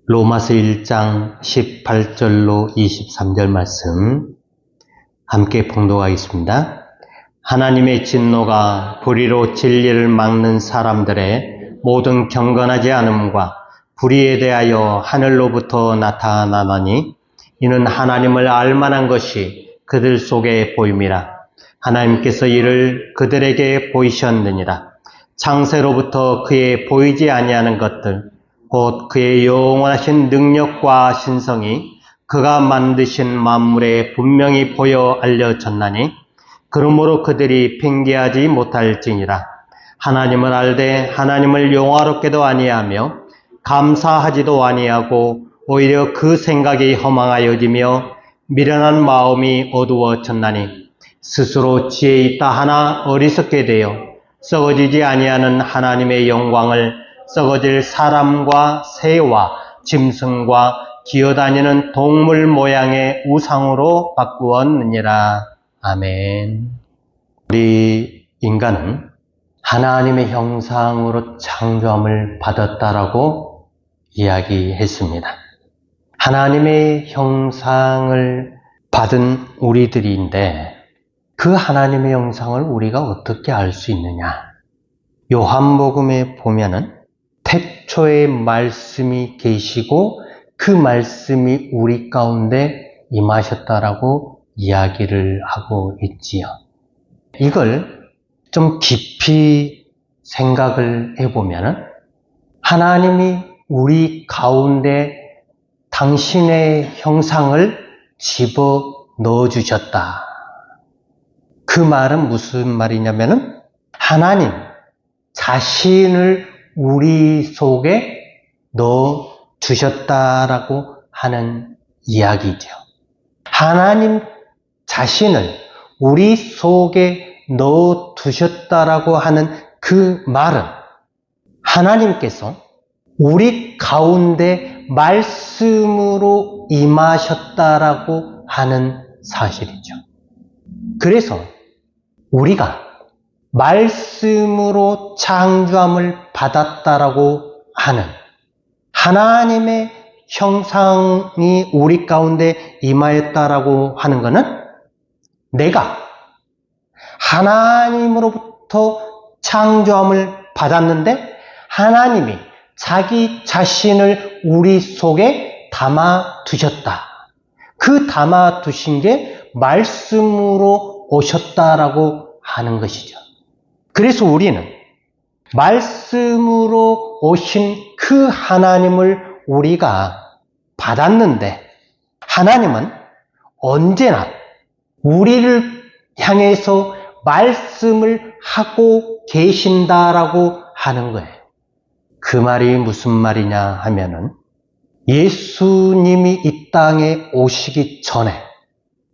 로마서 1장 18절로 23절 말씀 함께 봉독하겠습니다. 하나님의 진노가 불의로 진리를 막는 사람들의 모든 경건하지 않음과 불의에 대하여 하늘로부터 나타나나니 이는 하나님을 알만한 것이 그들 속에 보임이라. 하나님께서 이를 그들에게 보이셨느니라. 창세로부터 그의 보이지 아니하는 것들 곧 그의 영원하신 능력과 신성이 그가 만드신 만물에 분명히 보여 알려졌나니 그러므로 그들이 핑계하지 못할지니라. 하나님을 알되 하나님을 영화롭게도 아니하며 감사하지도 아니하고 오히려 그 생각이 허망하여지며 미련한 마음이 어두워졌나니 스스로 지혜 있다 하나 어리석게 되어 썩어지지 아니하는 하나님의 영광을 썩어질 사람과 새와 짐승과 기어다니는 동물 모양의 우상으로 바꾸었느니라. 아멘. 우리 인간은 하나님의 형상으로 창조함을 받았다라고 이야기했습니다. 하나님의 형상을 받은 우리들인데 그 하나님의 형상을 우리가 어떻게 알 수 있느냐? 요한복음에 보면은 태초에 말씀이 계시고 그 말씀이 우리 가운데 임하셨다라고 이야기를 하고 있지요. 이걸 좀 깊이 생각을 해보면은 하나님이 우리 가운데 당신의 형상을 집어 넣어주셨다. 그 말은 무슨 말이냐면은 하나님 자신을 우리 속에 넣어 주셨다라고 하는 이야기죠. 하나님 자신을 우리 속에 넣어 두셨다라고 하는 그 말은 하나님께서 우리 가운데 말씀으로 임하셨다라고 하는 사실이죠. 그래서 우리가 말씀으로 창조함을 받았다라고 하는 하나님의 형상이 우리 가운데 임하였다라고 하는 것은 내가 하나님으로부터 창조함을 받았는데 하나님이 자기 자신을 우리 속에 담아 두셨다. 그 담아 두신 게 말씀으로 오셨다라고 하는 것이죠. 그래서 우리는 말씀으로 오신 그 하나님을 우리가 받았는데 하나님은 언제나 우리를 향해서 말씀을 하고 계신다라고 하는 거예요. 그 말이 무슨 말이냐 하면은 예수님이 이 땅에 오시기 전에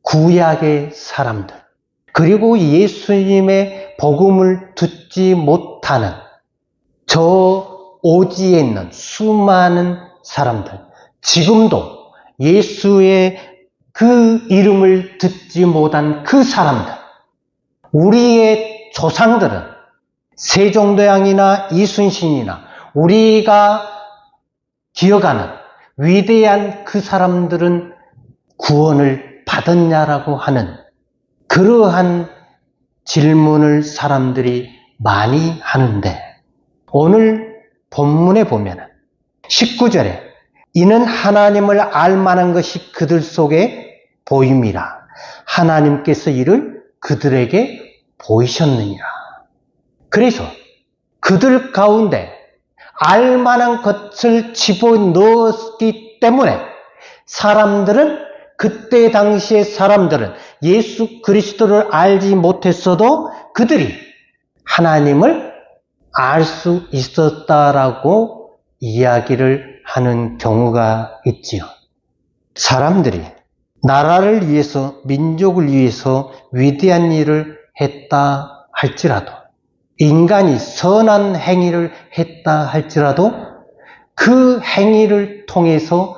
구약의 사람들 그리고 예수님의 복음을 듣지 못하는 저 오지에 있는 수많은 사람들, 지금도 예수의 그 이름을 듣지 못한 그 사람들, 우리의 조상들은 세종대왕이나 이순신이나 우리가 기억하는 위대한 그 사람들은 구원을 받았냐라고 하는 그러한 질문을 사람들이 많이 하는데 오늘 본문에 보면 19절에 이는 하나님을 알만한 것이 그들 속에 보임이라. 하나님께서 이를 그들에게 보이셨느니라. 그래서 그들 가운데 알만한 것을 집어넣었기 때문에 사람들은 그때 당시의 사람들은 예수 그리스도를 알지 못했어도 그들이 하나님을 알 수 있었다라고 이야기를 하는 경우가 있지요. 사람들이 나라를 위해서, 민족을 위해서 위대한 일을 했다 할지라도 인간이 선한 행위를 했다 할지라도 그 행위를 통해서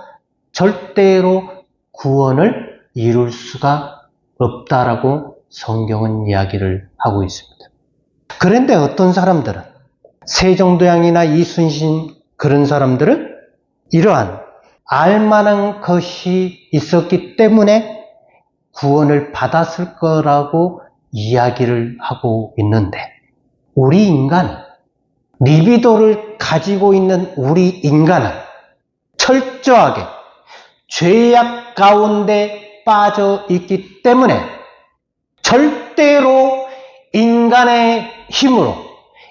절대로 구원을 이룰 수가 없다라고 성경은 이야기를 하고 있습니다. 그런데 어떤 사람들은 세종대왕이나 이순신 그런 사람들은 이러한 알만한 것이 있었기 때문에 구원을 받았을 거라고 이야기를 하고 있는데, 우리 인간, 리비도를 가지고 있는 우리 인간은 철저하게 죄악 가운데 빠져 있기 때문에 절대로 인간의 힘으로,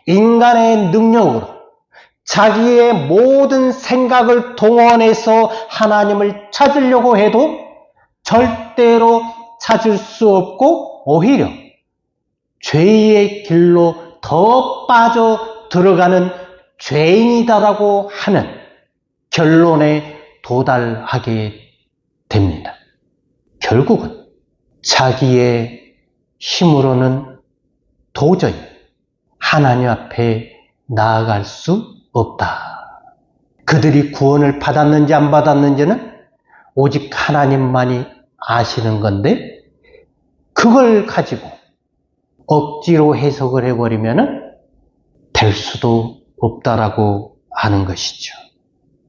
인간의 능력으로 자기의 모든 생각을 동원해서 하나님을 찾으려고 해도 절대로 찾을 수 없고, 오히려 죄의 길로 더 빠져 들어가는 죄인이다라고 하는 결론에 도달하게 됩니다. 결국은 자기의 힘으로는 도저히 하나님 앞에 나아갈 수 없다. 그들이 구원을 받았는지 안 받았는지는 오직 하나님만이 아시는 건데, 그걸 가지고 억지로 해석을 해버리면 될 수도 없다라고 하는 것이죠.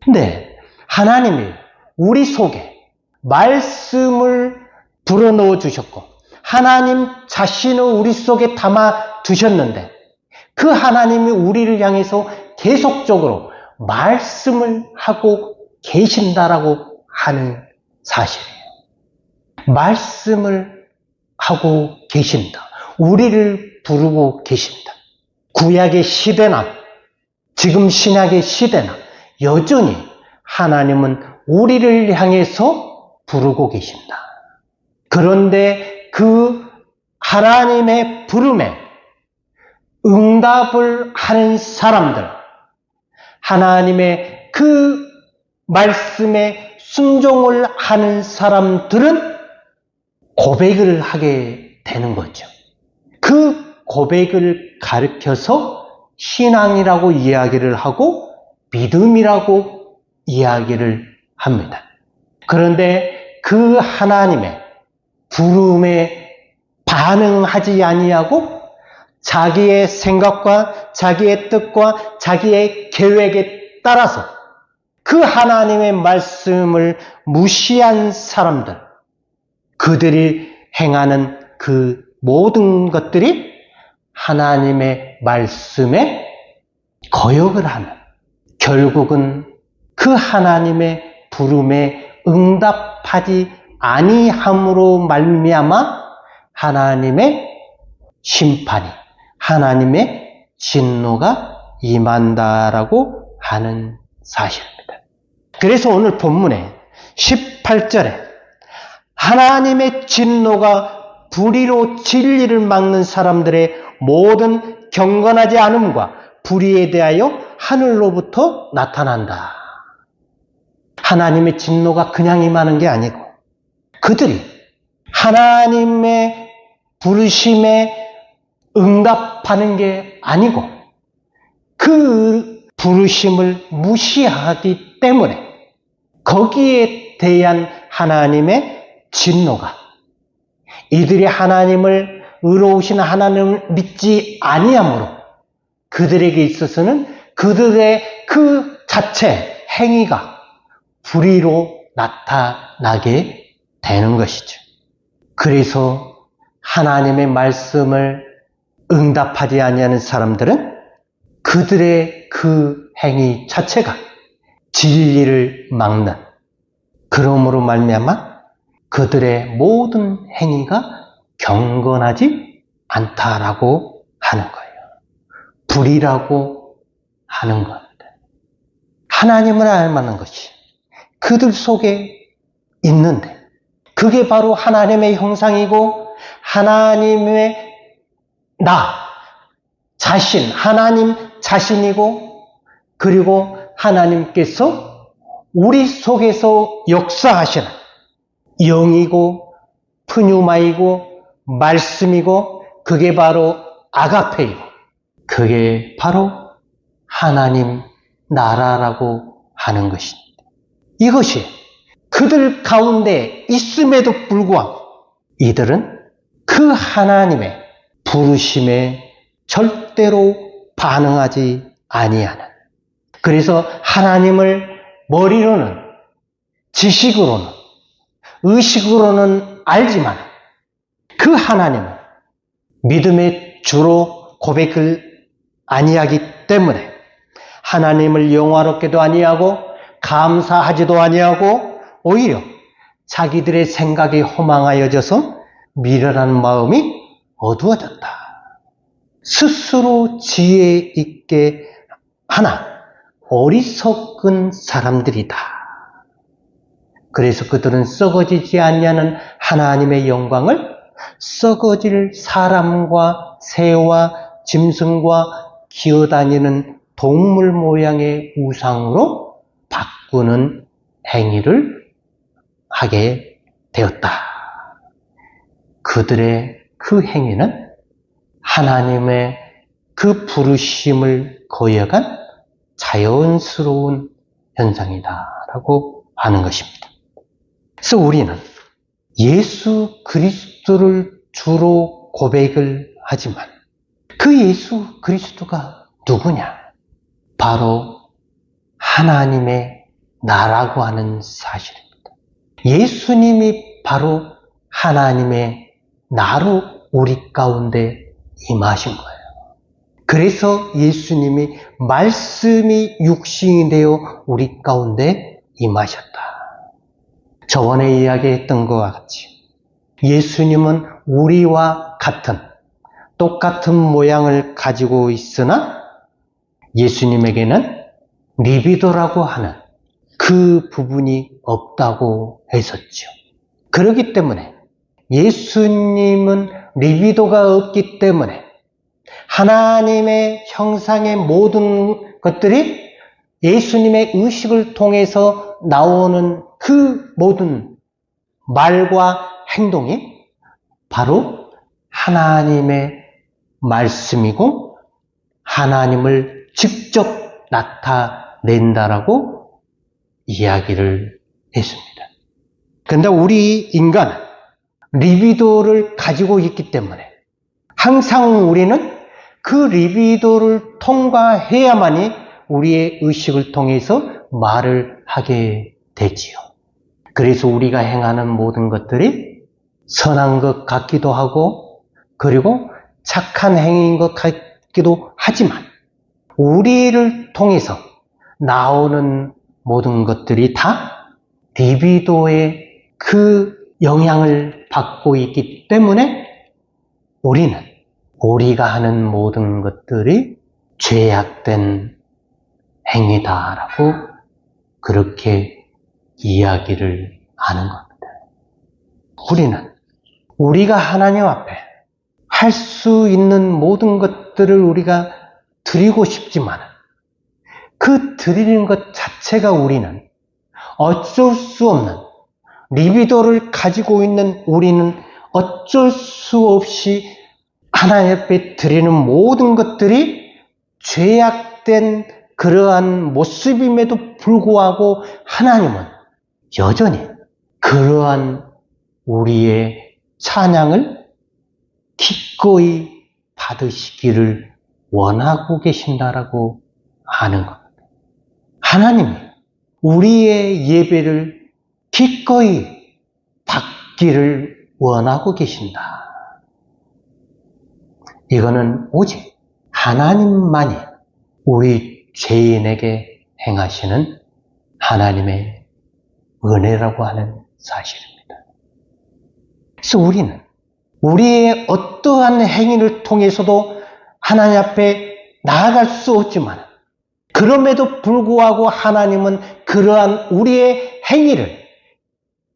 근데 하나님이 우리 속에 말씀을 불어넣어 주셨고 하나님 자신을 우리 속에 담아 두셨는데, 그 하나님이 우리를 향해서 계속적으로 말씀을 하고 계신다라고 하는 사실이에요. 말씀을 하고 계신다. 우리를 부르고 계신다. 구약의 시대나 지금 신약의 시대나 여전히 하나님은 우리를 향해서 부르고 계신다. 그런데 그 하나님의 부름에 응답을 하는 사람들, 하나님의 그 말씀에 순종을 하는 사람들은 고백을 하게 되는 거죠. 그 고백을 가르쳐서 신앙이라고 이야기를 하고 믿음이라고 이야기를 합니다. 그런데 그 하나님의 부름에 반응하지 아니하고 자기의 생각과 자기의 뜻과 자기의 계획에 따라서 그 하나님의 말씀을 무시한 사람들, 그들이 행하는 그 모든 것들이 하나님의 말씀에 거역을 하는, 결국은 그 하나님의 부름에 응답하지 아니함으로 말미암아 하나님의 심판이, 하나님의 진노가 임한다라고 하는 사실입니다. 그래서 오늘 본문에 18절에 하나님의 진노가 불의로 진리를 막는 사람들의 모든 경건하지 않음과 불의에 대하여 하늘로부터 나타난다. 하나님의 진노가 그냥 임하는 게 아니고 그들이 하나님의 부르심에 응답하는 게 아니고 그 부르심을 무시하기 때문에 거기에 대한 하나님의 진노가, 이들이 하나님을, 의로우신 하나님을 믿지 아니하므로 그들에게 있어서는 그들의 그 자체 행위가 불의로 나타나게 되는 것이죠. 그래서 하나님의 말씀을 응답하지 아니하는 사람들은 그들의 그 행위 자체가 진리를 막는, 그러므로 말미암아 그들의 모든 행위가 경건하지 않다라고 하는 거예요. 불의라고 하는 겁니다. 하나님을 알만한 것이 그들 속에 있는데, 그게 바로 하나님의 형상이고 하나님의 나 자신, 하나님 자신이고, 그리고 하나님께서 우리 속에서 역사하시는 영이고 푸뉴마이고 말씀이고, 그게 바로 아가페이고, 그게 바로 하나님 나라라고 하는 것입니다. 이것이 그들 가운데 있음에도 불구하고 이들은 그 하나님의 부르심에 절대로 반응하지 아니하는, 그래서 하나님을 머리로는 지식으로는, 의식으로는 알지만 그 하나님은 믿음의 주로 고백을 아니하기 때문에 하나님을 영화롭게도 아니하고 감사하지도 아니하고 오히려 자기들의 생각이 허망하여져서 미련한 마음이 어두워졌다. 스스로 지혜 있게 하나 어리석은 사람들이다. 그래서 그들은 썩어지지 않냐는 하나님의 영광을 썩어질 사람과 새와 짐승과 기어다니는 동물 모양의 우상으로 바꾸는 행위를 하게 되었다. 그들의 그 행위는 하나님의 그 부르심을 거역한 자연스러운 현상이다라고 하는 것입니다. 그래서 우리는 예수 그리스도를 주로 고백을 하지만 그 예수 그리스도가 누구냐? 바로 하나님의 나라고 하는 사실입니다. 예수님이 바로 하나님의 나로 우리 가운데 임하신 거예요. 그래서 예수님이 말씀이 육신이 되어 우리 가운데 임하셨다. 저번에 이야기했던 것과 같이 예수님은 우리와 같은 똑같은 모양을 가지고 있으나 예수님에게는 리비도라고 하는 그 부분이 없다고 했었죠. 그렇기 때문에 예수님은 리비도가 없기 때문에 하나님의 형상의 모든 것들이 예수님의 의식을 통해서 나오는 그 모든 말과 행동이 바로 하나님의 말씀이고 하나님을 직접 나타낸다라고 이야기를 했습니다. 그런데 우리 인간은 리비도를 가지고 있기 때문에 항상 우리는 그 리비도를 통과해야만이 우리의 의식을 통해서 말을 하게 되지요. 그래서 우리가 행하는 모든 것들이 선한 것 같기도 하고 그리고 착한 행위인 것 같기도 하지만 우리를 통해서 나오는 모든 것들이 다 리비도의 그 영향을 받고 있기 때문에 우리는 우리가 하는 모든 것들이 죄악된 행위다라고 그렇게 이야기를 하는 겁니다. 우리는 우리가 하나님 앞에 할 수 있는 모든 것들을 우리가 드리고 싶지만 그 드리는 것 자체가 우리는 어쩔 수 없는 리비도를 가지고 있는 우리는 어쩔 수 없이 하나님 앞에 드리는 모든 것들이 죄악된 그러한 모습임에도 불구하고 하나님은 여전히 그러한 우리의 찬양을 기꺼이 받으시기를 원하고 계신다라고 하는 겁니다. 하나님이 우리의 예배를 기꺼이 받기를 원하고 계신다. 이거는 오직 하나님만이 우리 죄인에게 행하시는 하나님의 은혜라고 하는 사실입니다. 그래서 우리는 우리의 어떠한 행위를 통해서도 하나님 앞에 나아갈 수 없지만 그럼에도 불구하고 하나님은 그러한 우리의 행위를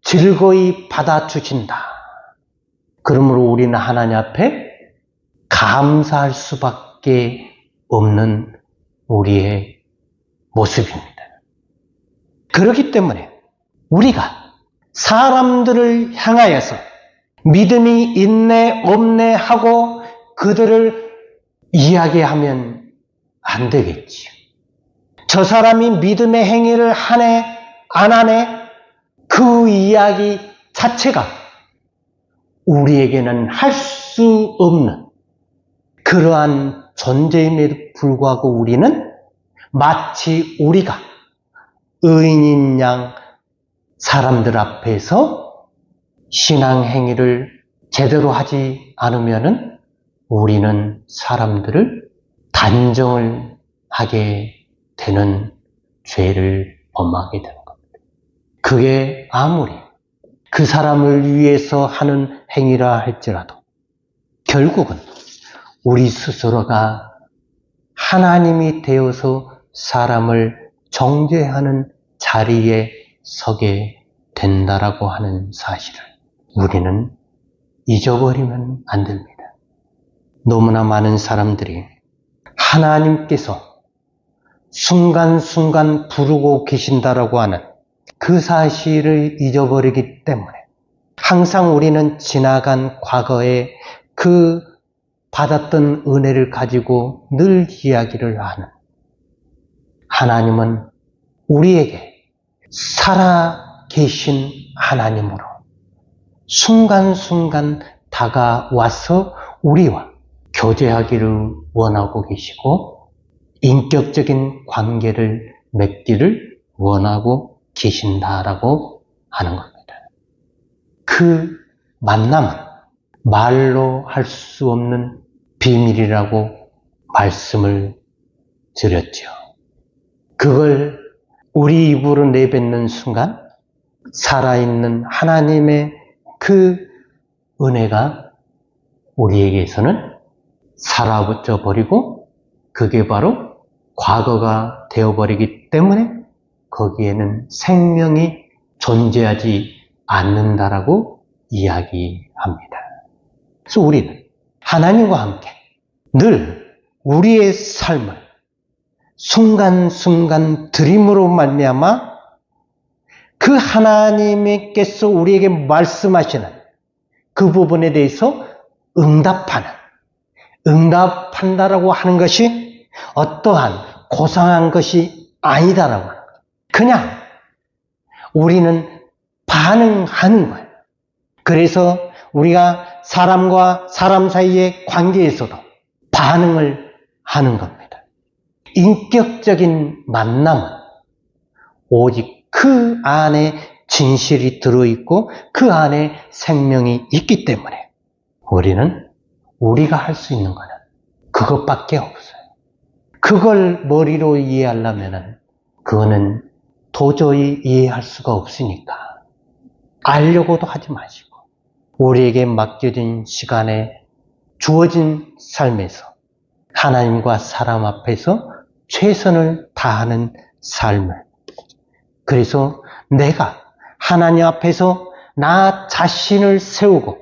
즐거이 받아주신다. 그러므로 우리는 하나님 앞에 감사할 수밖에 없는 우리의 모습입니다. 그렇기 때문에 우리가 사람들을 향하여서 믿음이 있네 없네 하고 그들을 이야기하면 안 되겠지요. 저 사람이 믿음의 행위를 하네 안 하네 그 이야기 자체가 우리에게는 할 수 없는 그러한 존재임에도 불구하고 우리는 마치 우리가 의인인 양 사람들 앞에서 신앙 행위를 제대로 하지 않으면은 우리는 사람들을 단정을 하게 되는 죄를 범하게 되는 겁니다. 그게 아무리 그 사람을 위해서 하는 행위라 할지라도 결국은 우리 스스로가 하나님이 되어서 사람을 정죄하는 자리에 서게 된다라고 하는 사실을 우리는 잊어버리면 안 됩니다. 너무나 많은 사람들이 하나님께서 순간순간 부르고 계신다라고 하는 그 사실을 잊어버리기 때문에 항상 우리는 지나간 과거에 그 받았던 은혜를 가지고 늘 이야기를 하는 하나님은 우리에게 살아계신 하나님으로 순간순간 다가와서 우리와 교제하기를 원하고 계시고 인격적인 관계를 맺기를 원하고 계신다라고 하는 겁니다. 그 만남은 말로 할 수 없는 비밀이라고 말씀을 드렸죠. 그걸 우리 입으로 내뱉는 순간 살아있는 하나님의 그 은혜가 우리에게서는 사라져 버리고 그게 바로 과거가 되어버리기 때문에 거기에는 생명이 존재하지 않는다라고 이야기합니다. 그래서 우리는 하나님과 함께 늘 우리의 삶을 순간순간 드림으로 말미암아 그 하나님께서 우리에게 말씀하시는 그 부분에 대해서 응답한다라고 하는 것이 어떠한 고상한 것이 아니다라고 하는 거예요. 그냥 우리는 반응하는 거예요. 그래서 우리가 사람과 사람 사이의 관계에서도 반응을 하는 겁니다. 인격적인 만남은 오직 그 안에 진실이 들어있고 그 안에 생명이 있기 때문에 우리는 우리가 할 수 있는 거는 그것밖에 없어요. 그걸 머리로 이해하려면 그거는 도저히 이해할 수가 없으니까 알려고도 하지 마시고 우리에게 맡겨진 시간에 주어진 삶에서 하나님과 사람 앞에서 최선을 다하는 삶을, 그래서 내가 하나님 앞에서 나 자신을 세우고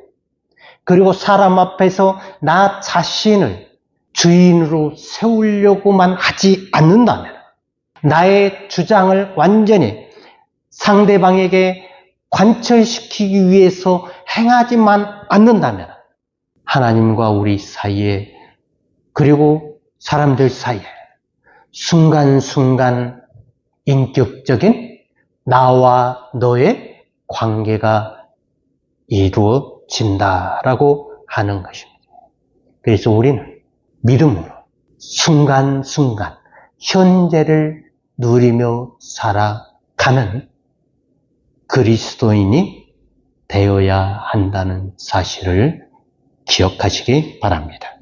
그리고 사람 앞에서 나 자신을 주인으로 세우려고만 하지 않는다면, 나의 주장을 완전히 상대방에게 관철시키기 위해서 행하지만 않는다면 하나님과 우리 사이에 그리고 사람들 사이에 순간순간 인격적인 나와 너의 관계가 이루어진다라고 하는 것입니다. 그래서 우리는 믿음으로 순간순간 현재를 누리며 살아가는 그리스도인이 되어야 한다는 사실을 기억하시기 바랍니다.